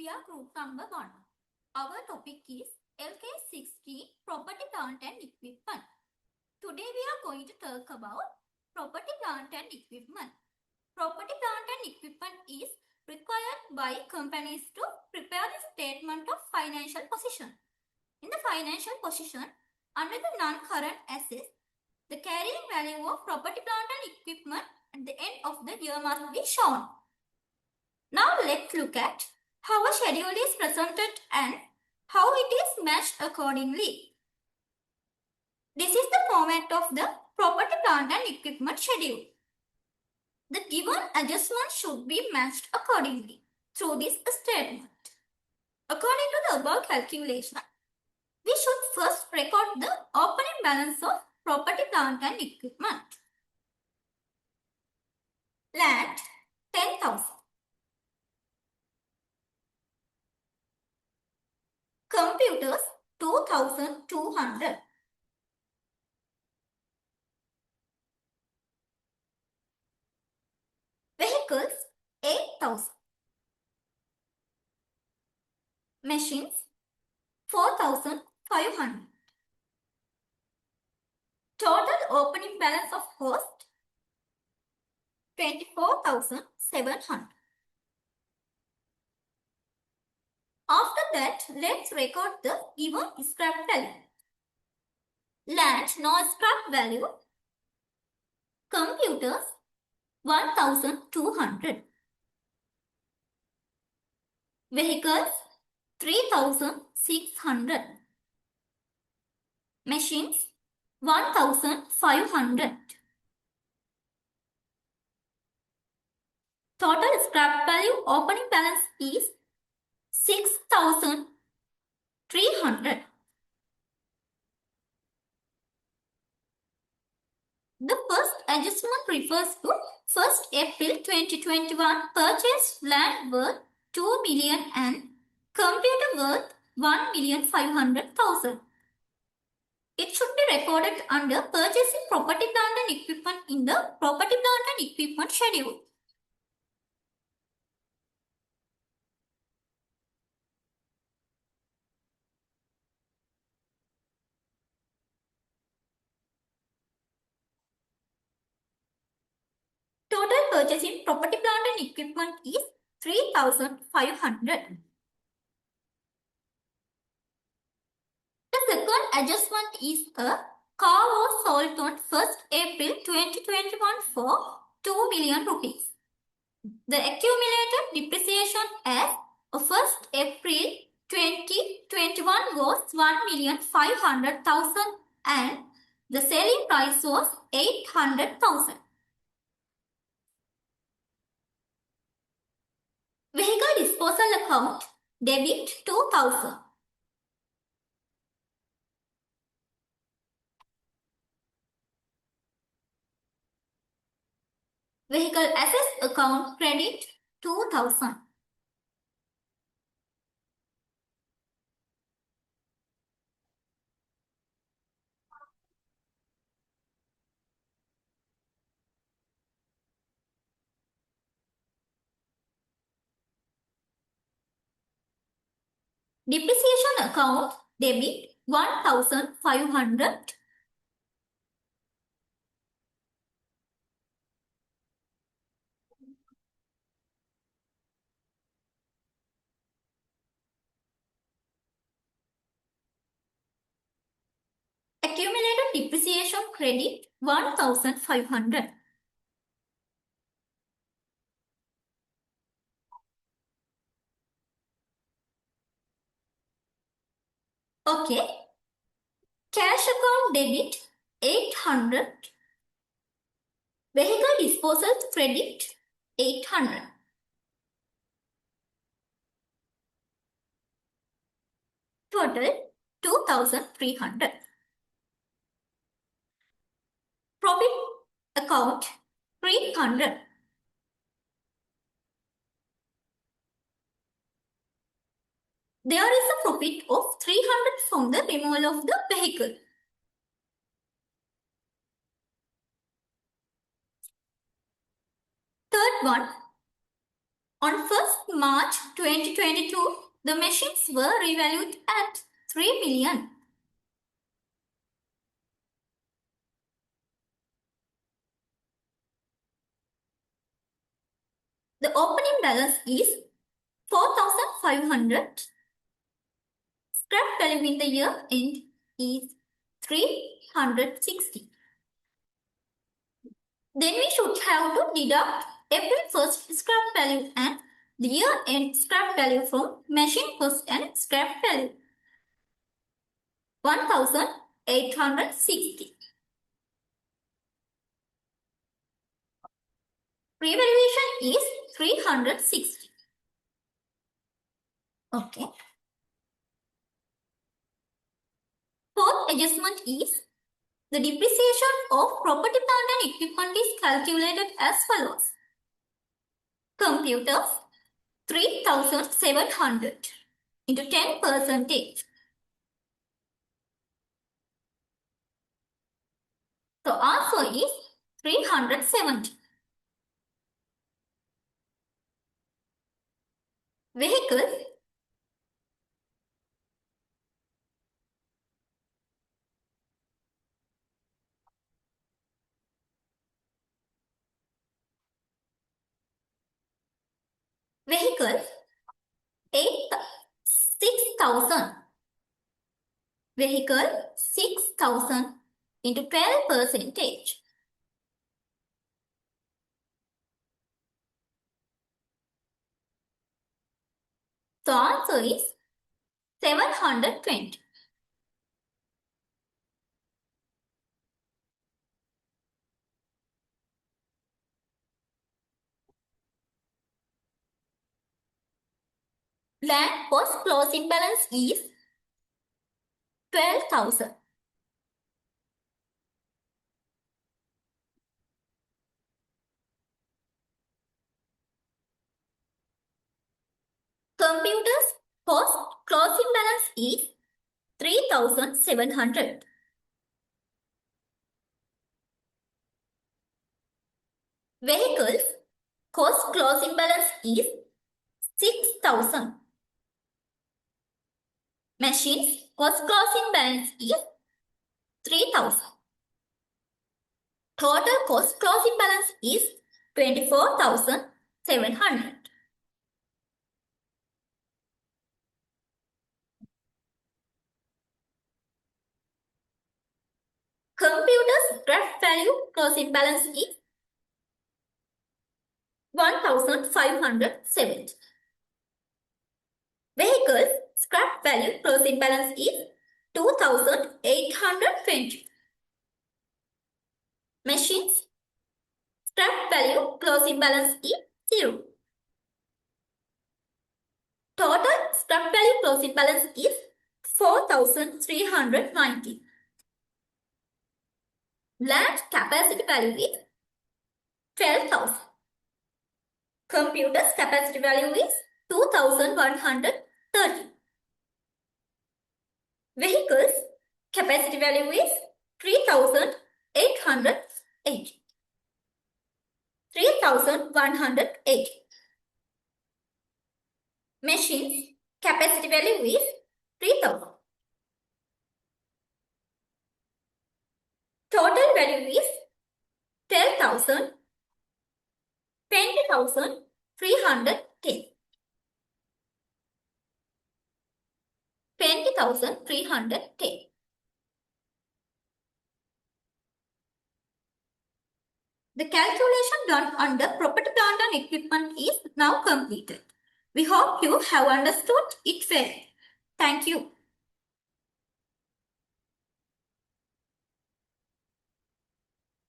are group number 1. Our topic is LK60 Property Plant and Equipment. Today we are going to talk about property plant and equipment. Property plant and equipment is required by companies to prepare the statement of financial position. In the financial position, under the non-current assets, the carrying value of property plant and equipment at the end of the year must be shown. Now let's look at how a schedule is presented and how it is matched accordingly. This is the format of the property plant and equipment schedule. The given adjustment should be matched accordingly through this statement. According to the above calculation, we should first record the opening balance of property plant and equipment. Land 10,000. Computers 2,200. Vehicles 8,000. Machines 4,500. Total opening balance of cost 24,700. After that, let's record the given scrap value. Land no scrap value. Computers 1,200. Vehicles 3,600. Machines 1,500. Total scrap value opening balance is 6,300. The first adjustment refers to 1st April 2021 purchased land worth 2 million and computer worth 1,500,000. It should be recorded under purchasing property plant and equipment in the property plant and equipment schedule. Total purchasing property plant and equipment is 3,500. The second adjustment is a car was sold on 1st April 2021 for 2 million rupees. The accumulated depreciation as of 1st April 2021 was 1,500,000 and the selling price was 800,000. Vehicle disposal account debit 2,000. Vehicle assets account credit 2,000. Depreciation account debit 1,500. Accumulated depreciation credit 1,500. Okay. Cash account debit 800. Vehicle disposal credit 800. Total 2,300. Profit account 300. There is a profit of 300 from the removal of the vehicle. Third one, on 1st March 2022, the machines were revalued at 3 million. The opening balance is 4,500. Scrap value in the year end is 360. Then we should have to deduct April 1st scrap value and the year end scrap value from machine cost and scrap value. 1,860. Revaluation is 360. Okay. Fourth adjustment is the depreciation of property, plant and equipment is calculated as follows. Computers 3,700 into 10%. So answer is 370. Vehicles Vehicles 6,000. Vehicle 6,000 into 12%. So answer is 720. Land post closing balance is 12,000. Computers post closing balance is 3,700. Vehicles cost closing balance is 6,000. Machines cost closing balance is 3,000. Total cost closing balance is 24,700. Computers scrap value closing balance is 1,570. Vehicles scrap value closing balance is 2,820. Machines scrap value closing balance is 0. Total scrap value closing balance is 4,390. Land capacity value is 12,000. Computers capacity value is 2,130. Vehicles capacity value is 3,880. 3,180. Machines capacity value is 3,000. Total value is 12,000, 20,310. 20,310. The calculation done under property, plant and equipment is now completed. We hope you have understood it well. Thank you.